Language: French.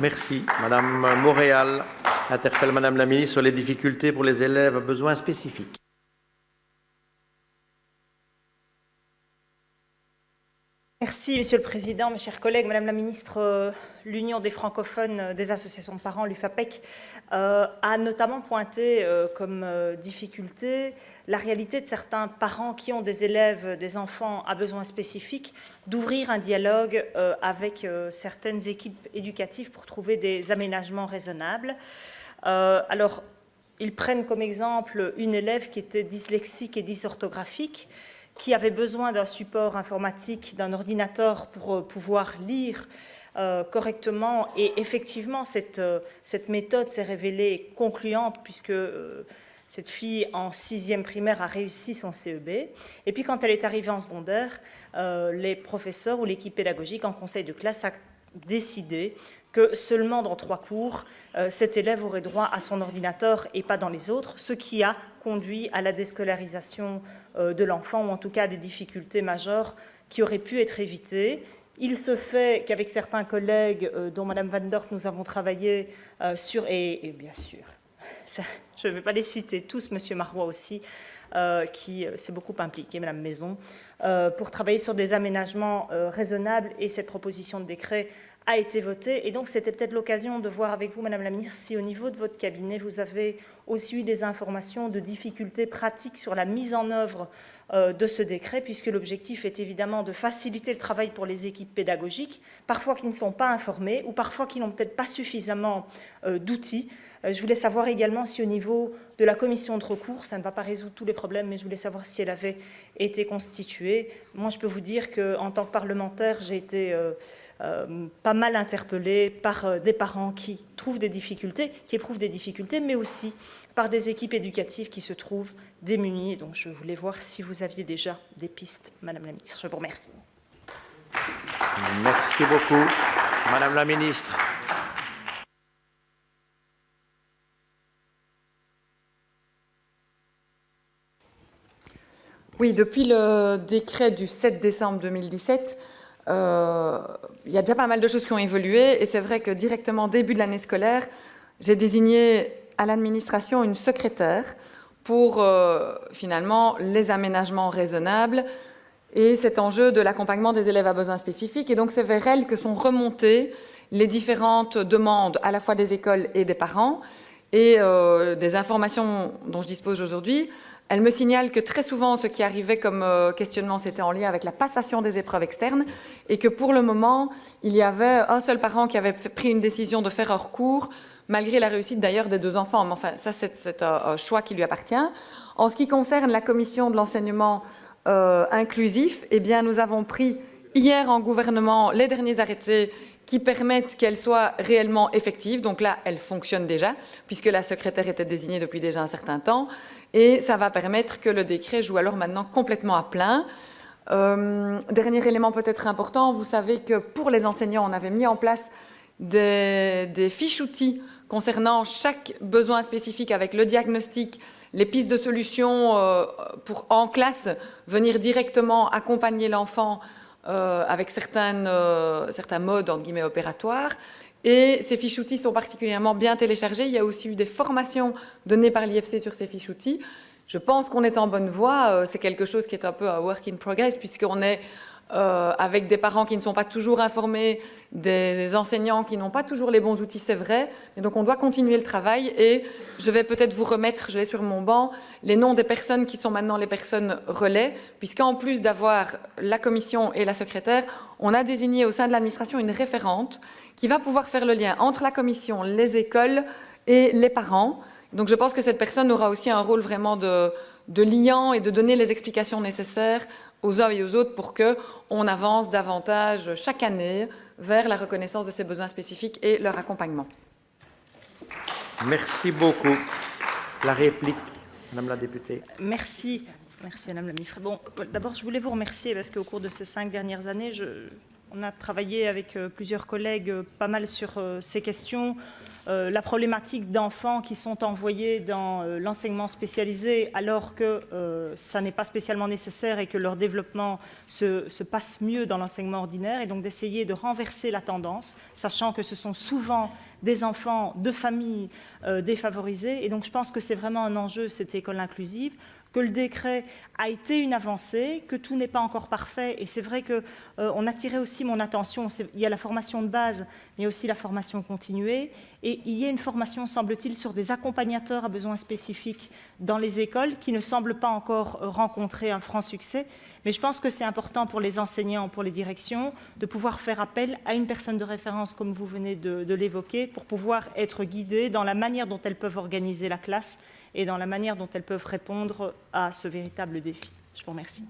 Merci. Madame Montréal interpelle Madame la ministre sur les difficultés pour les élèves à besoins spécifiques. Merci, Monsieur le Président, mes chers collègues. Madame la ministre, l'Union des francophones des associations de parents, l'UFAPEC, a notamment pointé comme difficulté la réalité de certains parents qui ont des élèves, des enfants à besoins spécifiques, d'ouvrir un dialogue avec certaines équipes éducatives pour trouver des aménagements raisonnables. Alors, ils prennent comme exemple une élève qui était dyslexique et dysorthographique, qui avait besoin d'un support informatique, d'un ordinateur pour pouvoir lire correctement. Et effectivement, cette méthode s'est révélée concluante puisque cette fille en 6e primaire a réussi son CEB. Et puis quand elle est arrivée en secondaire, les professeurs ou l'équipe pédagogique en conseil de classe a décidé que seulement dans 3 cours, cet élève aurait droit à son ordinateur et pas dans les autres, ce qui a conduit à la déscolarisation de l'enfant, ou en tout cas à des difficultés majeures qui auraient pu être évitées. Il se fait qu'avec certains collègues, dont Mme Van Dorp, nous avons travaillé sur, et bien sûr, ça, je ne vais pas les citer tous, M. Marois aussi, qui s'est beaucoup impliqué, Mme Maison, pour travailler sur des aménagements raisonnables, et cette proposition de décret a été votée. Et donc, c'était peut-être l'occasion de voir avec vous, Madame la ministre, si au niveau de votre cabinet, vous avez aussi eu des informations de difficultés pratiques sur la mise en œuvre de ce décret, puisque l'objectif est évidemment de faciliter le travail pour les équipes pédagogiques, parfois qui ne sont pas informées ou parfois qui n'ont peut-être pas suffisamment d'outils. Je voulais savoir également si au niveau de la commission de recours, ça ne va pas résoudre tous les problèmes, mais je voulais savoir si elle avait été constituée. Moi, je peux vous dire qu'en tant que parlementaire, j'ai été pas mal interpellée par des parents qui trouvent des difficultés, qui éprouvent des difficultés, mais aussi par des équipes éducatives qui se trouvent démunies. Et donc, je voulais voir si vous aviez déjà des pistes, Madame la ministre. Je vous remercie. Merci beaucoup, Madame la ministre. Oui, depuis le décret du 7 décembre 2017, il y a déjà pas mal de choses qui ont évolué, et c'est vrai que directement début de l'année scolaire, j'ai désigné à l'administration une secrétaire pour finalement les aménagements raisonnables et cet enjeu de l'accompagnement des élèves à besoins spécifiques. Et donc c'est vers elle que sont remontées les différentes demandes à la fois des écoles et des parents, et des informations dont je dispose aujourd'hui. Elle me signale que très souvent, ce qui arrivait comme questionnement, c'était en lien avec la passation des épreuves externes, et que pour le moment, il y avait un seul parent qui avait pris une décision de faire hors cours, malgré la réussite d'ailleurs des 2 enfants. Mais enfin, ça, c'est un choix qui lui appartient. En ce qui concerne la commission de l'enseignement inclusif, eh bien, nous avons pris hier en gouvernement les derniers arrêtés qui permettent qu'elle soit réellement effective. Donc là, elle fonctionne déjà, puisque la secrétaire était désignée depuis déjà un certain temps. Et ça va permettre que le décret joue alors maintenant complètement à plein. Dernier élément peut-être important, vous savez que pour les enseignants, on avait mis en place des fiches outils concernant chaque besoin spécifique avec le diagnostic, les pistes de solutions pour en classe venir directement accompagner l'enfant avec certains modes entre guillemets opératoires. Et ces fiches outils sont particulièrement bien téléchargés. Il y a aussi eu des formations données par l'IFC sur ces fiches outils. Je pense qu'on est en bonne voie. C'est quelque chose qui est un peu un work in progress, puisqu'on est avec des parents qui ne sont pas toujours informés, des enseignants qui n'ont pas toujours les bons outils, c'est vrai. Et donc on doit continuer le travail, et je vais peut-être vous remettre, je l'ai sur mon banc, les noms des personnes qui sont maintenant les personnes relais, puisqu'en plus d'avoir la commission et la secrétaire, on a désigné au sein de l'administration une référente qui va pouvoir faire le lien entre la commission, les écoles et les parents. Donc je pense que cette personne aura aussi un rôle vraiment de liant et de donner les explications nécessaires aux uns et aux autres pour qu'on avance davantage chaque année vers la reconnaissance de ces besoins spécifiques et leur accompagnement. Merci beaucoup. La réplique, Madame la députée. Merci. Merci, Madame la ministre. Bon, d'abord, je voulais vous remercier parce qu'au cours de ces 5 dernières années, On a travaillé avec plusieurs collègues pas mal sur ces questions. La problématique d'enfants qui sont envoyés dans l'enseignement spécialisé alors que ça n'est pas spécialement nécessaire et que leur développement se passe mieux dans l'enseignement ordinaire, et donc d'essayer de renverser la tendance, sachant que ce sont souvent des enfants de familles défavorisées. Et donc je pense que c'est vraiment un enjeu, cette école inclusive, que le décret a été une avancée, que tout n'est pas encore parfait. Et c'est vrai qu'on attirait aussi mon attention. Il y a la formation de base, mais aussi la formation continuée. Et il y a une formation, semble-t-il, sur des accompagnateurs à besoins spécifiques dans les écoles qui ne semblent pas encore rencontrer un franc succès. Mais je pense que c'est important pour les enseignants, pour les directions, de pouvoir faire appel à une personne de référence, comme vous venez de l'évoquer, pour pouvoir être guidées dans la manière dont elles peuvent organiser la classe et dans la manière dont elles peuvent répondre à ce véritable défi. Je vous remercie.